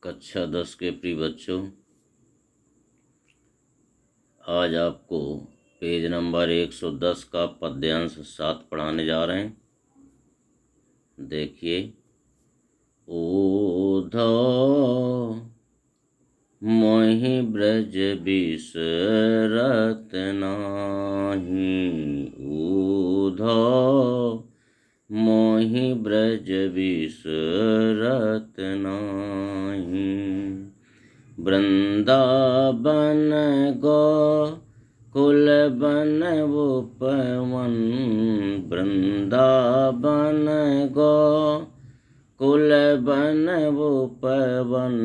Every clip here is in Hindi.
कक्षा 10 के प्रिय बच्चों, आज आपको पेज नंबर 110 का पद्यांश 7 पढ़ाने जा रहे हैं। देखिए, ऊधो मोहि ब्रज बिसरत नाही, ऊधो मोहि ब्रज बिसरत नाही। वृंदावन गो कुल बन उपवन, वृंदावन गो कुल बन उपवन,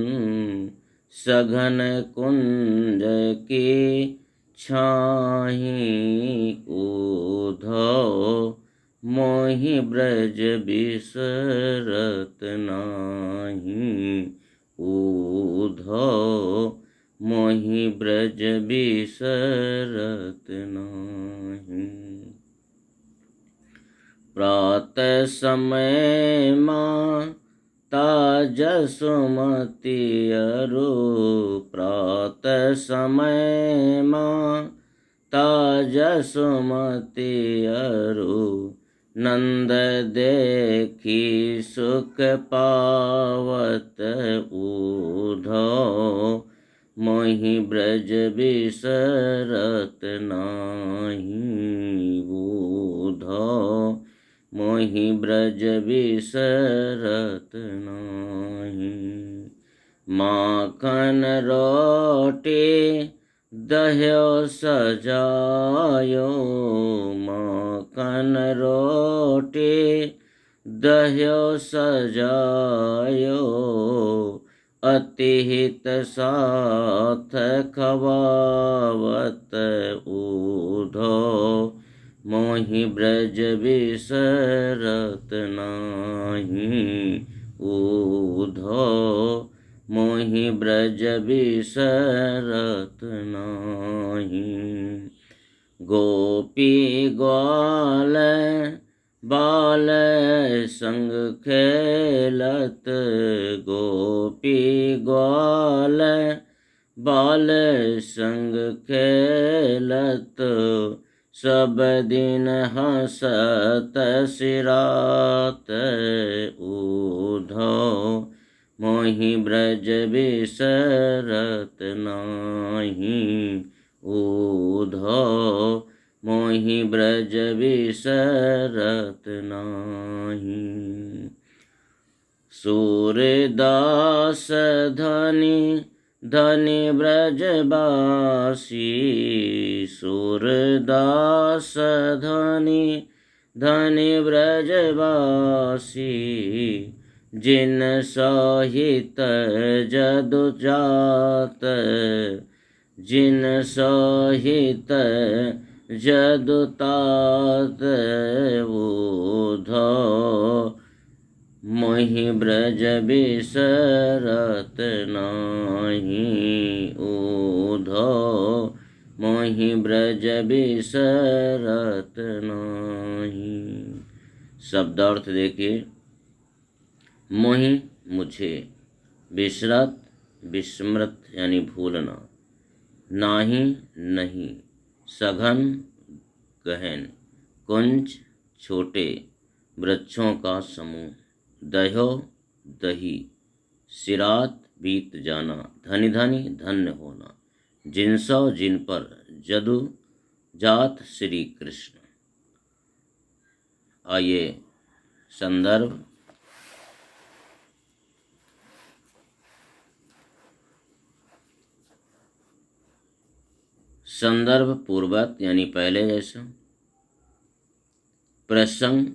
सघन कुंज की छाही, ऊधो मोहि ब्रज बिसरत नाही, ऊधो मोहि ब्रज बिसरत नाही। प्रातः समय माता जसुमति अरु, प्रातः समय माता जसुमति अरु, नंद देखी सुख पावत, ऊधो मोहि ब्रज बिसरत नाही, ऊधो मोहि ब्रज बिसरत नाही। माखन रोटी दह्यो सजायो, माखन रोटी दह्यो सजायो, अति हित साथ खवावत, ऊधो मोहि ब्रज बिसरत नाही, ऊधो मोहि ब्रज बिसरत नाही। गोपी ग्वाल बाल संग खेलत, गोपी ग्वाल बाल संग खेलत, सब दिन हंसत सिरात, ऊधो मोहि ब्रज बिसरत नाही, ऊधो मोहि ब्रज बिसरत नाही। सूरदास धनी धनी ब्रजबासी, सूरदास धनी धनी ब्रजबासी, जिन सहित जदु जात, जिन सहित जदु तात, ऊधो मोहि ब्रज बिसरत नाही, ऊधो मोहि ब्रज बिसरत नाही। शब्दार्थ देखिए, मोहि मुझे, बिसरत विस्मृत यानी भूलना, नाही नहीं, सघन गहन, कुंज छोटे, वृक्षों का समूह, दह्यो दही, सिरात बीत जाना, धनी धनी धन्य होना, जिनसो जिन पर, जदु जात श्री कृष्ण। आइए संदर्भ। संदर्भ पूर्वक यानी पहले जैसा। प्रसंग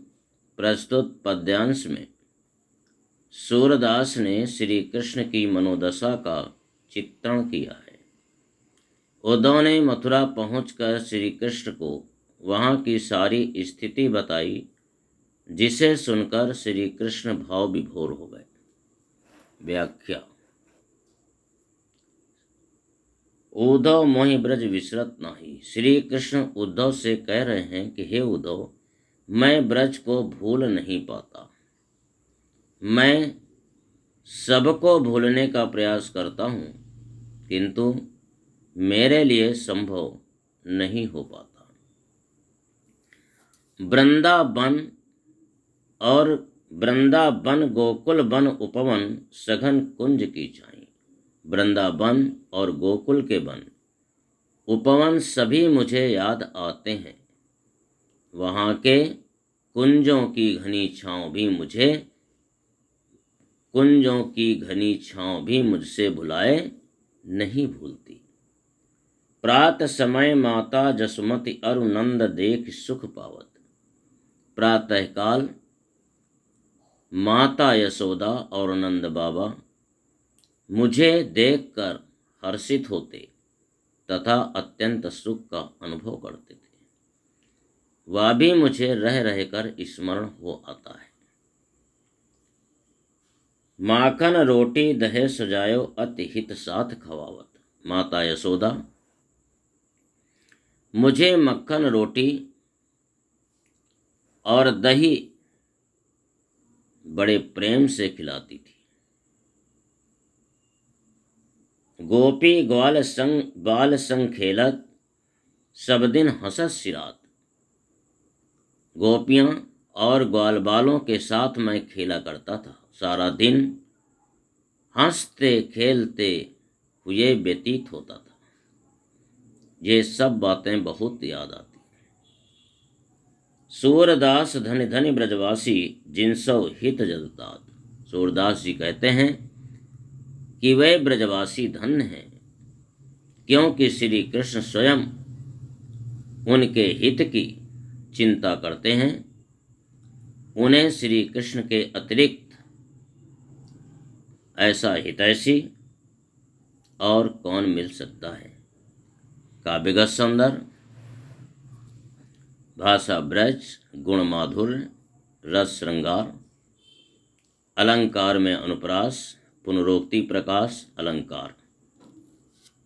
प्रस्तुत पद्यांश में सूरदास ने श्री कृष्ण की मनोदशा का चित्रण किया है। उद्धव ने मथुरा पहुंचकर श्री कृष्ण को वहां की सारी स्थिति बताई, जिसे सुनकर श्री कृष्ण भाव विभोर हो गए। व्याख्या। उद्धव मोहि ब्रज विसरत नाही। श्री कृष्ण उद्धव से कह रहे हैं कि हे उद्धव, मैं ब्रज को भूल नहीं पाता। मैं सबको भूलने का प्रयास करता हूँ, किंतु मेरे लिए संभव नहीं हो पाता। वृंदावन गोकुल वन उपवन सघन कुंज की छाई। वृंदावन और गोकुल के वन उपवन सभी मुझे याद आते हैं। वहाँ के कुंजों की घनी छाँव भी मुझसे भुलाए नहीं भूलती। प्रात समय माता जसुमति अरु नंद देख सुख पावत। प्रातःकाल माता यशोदा और नंद बाबा मुझे देखकर हर्षित होते तथा अत्यंत सुख का अनुभव करते थे। वह भी मुझे रह रहकर स्मरण हो आता है। माखन रोटी दहे सजायो अति हित साथ खवावत। माता यशोदा मुझे मक्खन रोटी और दही बड़े प्रेम से खिलाती थी। गोपी बाल संग खेलत सब दिन हंसत सिरात। गोपियां और ग्वाल बालों के साथ मैं खेला करता था। सारा दिन हंसते खेलते हुए व्यतीत होता था। ये सब बातें बहुत याद आती। सूरदास धनि धनि ब्रजवासी जिनसो हित जदतात। सूरदास जी कहते हैं कि वे ब्रजवासी धन्य हैं, क्योंकि श्री कृष्ण स्वयं उनके हित की चिंता करते हैं। उन्हें श्री कृष्ण के अतिरिक्त ऐसा हितैषी और कौन मिल सकता है। काव्यगत सौंदर्य, भाषा ब्रज, गुण माधुर्य, रस श्रृंगार, अलंकार में अनुप्रास, पुनरोक्ति प्रकाश, अलंकार,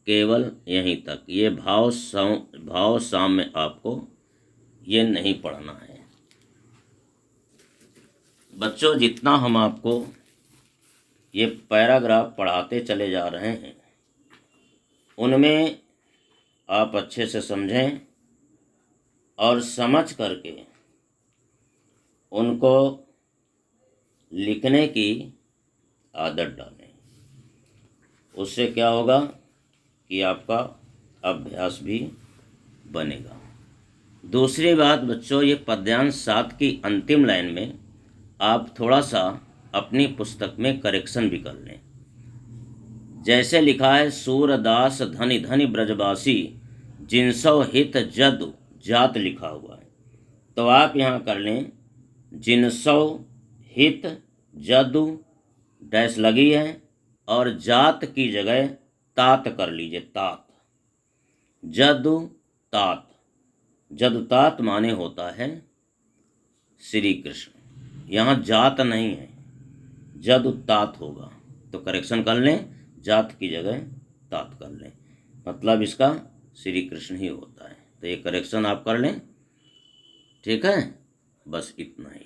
केवल यहीं तक। ये भाव साम्य आपको ये नहीं पढ़ना है। बच्चों, जितना हम आपको ये पैराग्राफ पढ़ाते चले जा रहे हैं, उनमें आप अच्छे से समझें और समझ करके उनको लिखने की आदत डालें। उससे क्या होगा कि आपका अभ्यास भी बनेगा। दूसरी बात बच्चों, ये पद्यांश 7 की अंतिम लाइन में आप थोड़ा सा अपनी पुस्तक में करेक्शन भी कर लें। जैसे लिखा है सूरदास धनि धनि ब्रजवासी जिनसो हित जदु जात लिखा हुआ है, तो आप यहाँ कर लें जिनसो हित जदु डैश लगी है और जात की जगह तात कर लीजिए। तात, जदु तात। जदुतात माने होता है श्री कृष्ण। यहाँ जात नहीं है, जदुतात होगा, तो करेक्शन कर लें, जात की जगह तात कर लें, मतलब इसका श्री कृष्ण ही होता है। तो ये करेक्शन आप कर लें, ठीक है। बस इतना ही।